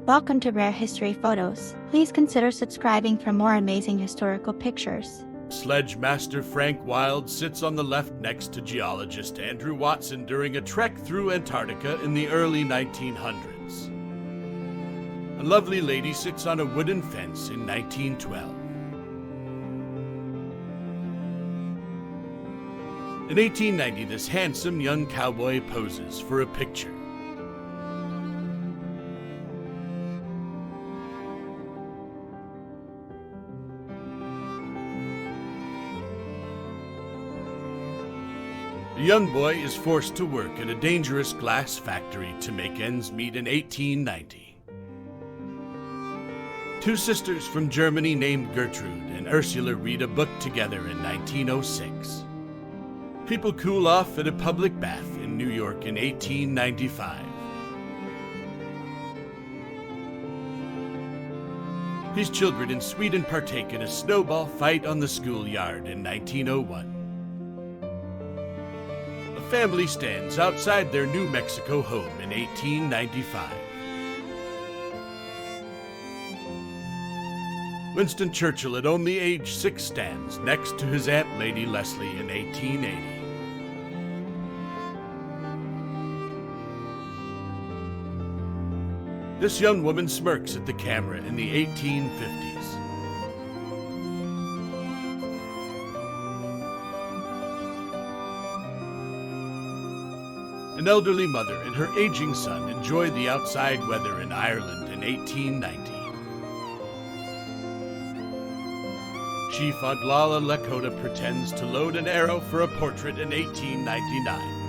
Welcome to Rare History Photos. Please consider subscribing for more amazing historical pictures. Sledge Master Frank Wild sits on the left next to geologist Andrew Watson during a trek through Antarctica in the early 1900s. A lovely lady sits on a wooden fence in 1912. In 1890, this handsome young cowboy poses for a picture. A young boy is forced to work at a dangerous glass factory to make ends meet in 1890. Two sisters from Germany named Gertrude and Ursula read a book together in 1906. People cool off at a public bath in New York in 1895. His children in Sweden partake in a snowball fight on the schoolyard in 1901. Family stands outside their New Mexico home in 1895. Winston Churchill, at only age 6, stands next to his Aunt Lady Leslie in 1880. This young woman smirks at the camera in the 1850s. An elderly mother and her aging son enjoy the outside weather in Ireland in 1890. Chief Odlala Lakota pretends to load an arrow for a portrait in 1899.